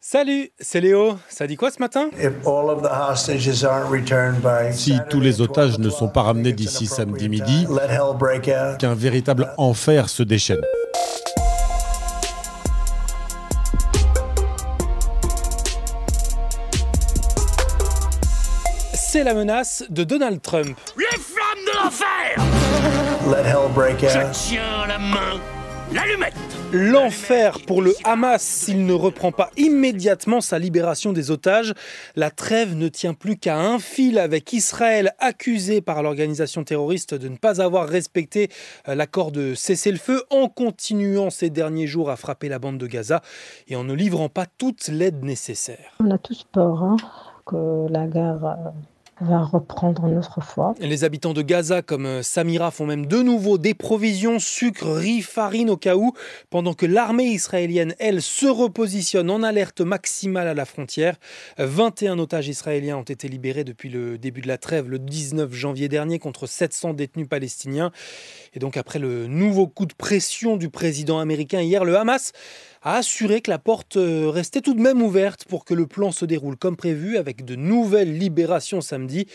Salut, c'est Léo. Ça dit quoi ce matin? Si tous les otages ne sont pas ramenés d'ici samedi midi, qu'un véritable enfer se déchaîne. C'est la menace de Donald Trump. Les flammes de l'enfer! Je tiens la main, l'allumette! L'enfer pour le Hamas s'il ne reprend pas immédiatement sa libération des otages. La trêve ne tient plus qu'à un fil avec Israël, accusé par l'organisation terroriste de ne pas avoir respecté l'accord de cessez-le-feu en continuant ces derniers jours à frapper la bande de Gaza et en ne livrant pas toute l'aide nécessaire. On a tous peur que la guerre va reprendre une autre fois. Les habitants de Gaza, comme Samira, font même de nouveau des provisions, sucre, riz, farine au cas où, pendant que l'armée israélienne, elle, se repositionne en alerte maximale à la frontière. 21 otages israéliens ont été libérés depuis le début de la trêve le 19 janvier dernier contre 700 détenus palestiniens. Et donc après le nouveau coup de pression du président américain hier, le Hamas a assuré que la porte restait tout de même ouverte pour que le plan se déroule comme prévu avec de nouvelles libérations samedi,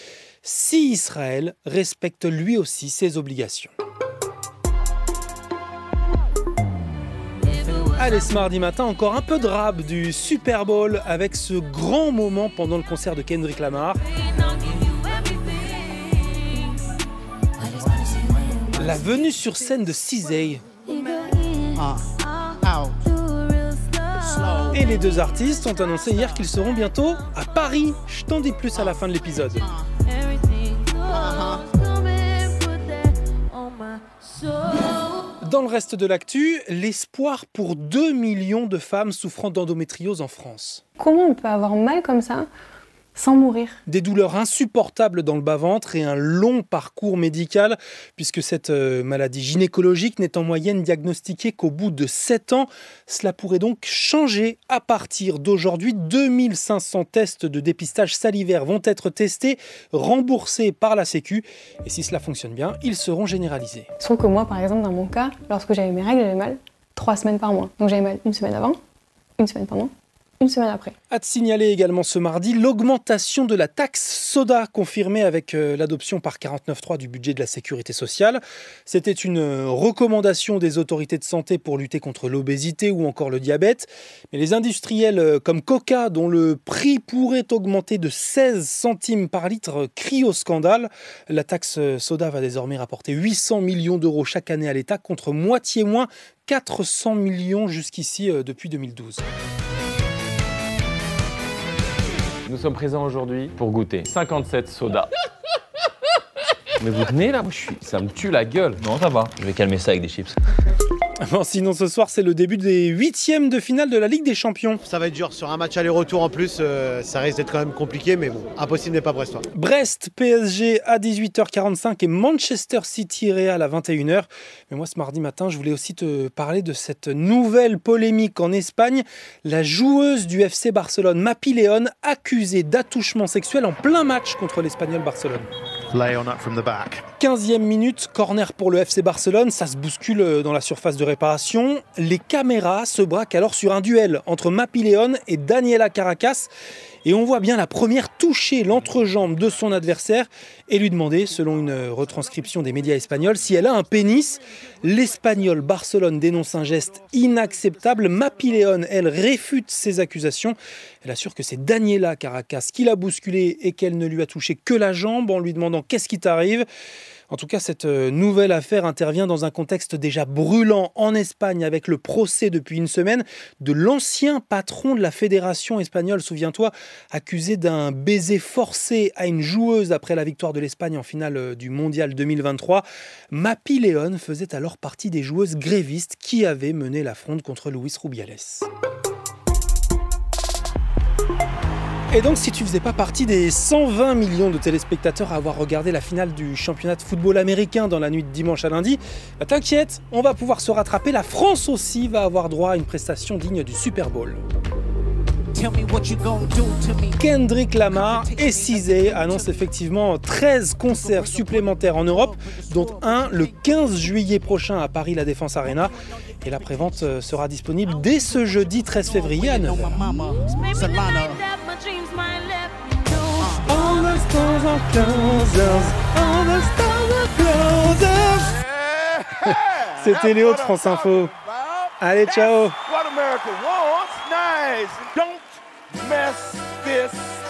si Israël respecte lui aussi ses obligations. Allez, ce mardi matin, encore un peu de rap du Super Bowl avec ce grand moment pendant le concert de Kendrick Lamar. La venue sur scène de CZA. Et les deux artistes ont annoncé hier qu'ils seront bientôt à Paris. Je t'en dis plus à la fin de l'épisode. Dans le reste de l'actu, l'espoir pour 2 millions de femmes souffrant d'endométriose en France. Comment on peut avoir mal comme ça sans mourir? Des douleurs insupportables dans le bas-ventre et un long parcours médical, puisque cette maladie gynécologique n'est en moyenne diagnostiquée qu'au bout de 7 ans. Cela pourrait donc changer à partir d'aujourd'hui. 2500 tests de dépistage salivaire vont être testés, remboursés par la Sécu. Et si cela fonctionne bien, ils seront généralisés. Sauf que moi, par exemple, dans mon cas, lorsque j'avais mes règles, j'avais mal 3 semaines par mois. Donc j'avais mal une semaine avant, une semaine pendant, une semaine après. À te signaler également ce mardi l'augmentation de la taxe soda confirmée avec l'adoption par 49.3 du budget de la sécurité sociale. C'était une recommandation des autorités de santé pour lutter contre l'obésité ou encore le diabète. Mais les industriels comme Coca, dont le prix pourrait augmenter de 16 centimes par litre, crient au scandale. La taxe soda va désormais rapporter 800 millions d'euros chaque année à l'État contre moitié moins 400 millions jusqu'ici depuis 2012. Nous sommes présents aujourd'hui pour goûter 57 sodas. Mais vous venez là, ça me tue la gueule. Non, ça va. Je vais calmer ça avec des chips. Bon, sinon, ce soir, c'est le début des 8e de finale de la Ligue des Champions. Ça va être dur. Sur un match aller-retour en plus, ça risque d'être quand même compliqué, mais bon, impossible n'est pas brestois. Brest, PSG à 18h45 et Manchester City Real à 21h. Mais moi, ce mardi matin, je voulais aussi te parler de cette nouvelle polémique en Espagne. La joueuse du FC Barcelone, Mapi León, accusée d'attouchement sexuel en plein match contre l'Espagnol Barcelone. 15e minute, corner pour le FC Barcelone, ça se bouscule dans la surface de réparation. Les caméras se braquent alors sur un duel entre Mapi León et Daniela Caracas. Et on voit bien la première toucher l'entrejambe de son adversaire et lui demander, selon une retranscription des médias espagnols, si elle a un pénis. L'Espagnol Barcelone dénonce un geste inacceptable. Mapi León, elle, réfute ces accusations. Elle assure que c'est Daniela Caracas qui l'a bousculée et qu'elle ne lui a touché que la jambe en lui demandant « Qu'est-ce qui t'arrive ?» En tout cas, cette nouvelle affaire intervient dans un contexte déjà brûlant en Espagne avec le procès depuis une semaine de l'ancien patron de la fédération espagnole, souviens-toi, accusé d'un baiser forcé à une joueuse après la victoire de l'Espagne en finale du Mondial 2023. Mapi León faisait alors partie des joueuses grévistes qui avaient mené la fronde contre Luis Rubiales. Et donc, si tu faisais pas partie des 120 millions de téléspectateurs à avoir regardé la finale du championnat de football américain dans la nuit de dimanche à lundi, bah t'inquiète, on va pouvoir se rattraper. La France aussi va avoir droit à une prestation digne du Super Bowl. Kendrick Lamar et CZA annoncent effectivement 13 concerts supplémentaires en Europe, dont un le 15 juillet prochain à Paris La Défense Arena. Et la prévente sera disponible dès ce jeudi 13 février à 9h. C'était Léo de France Info. Allez, ciao. What America wants, nice. Don't mess this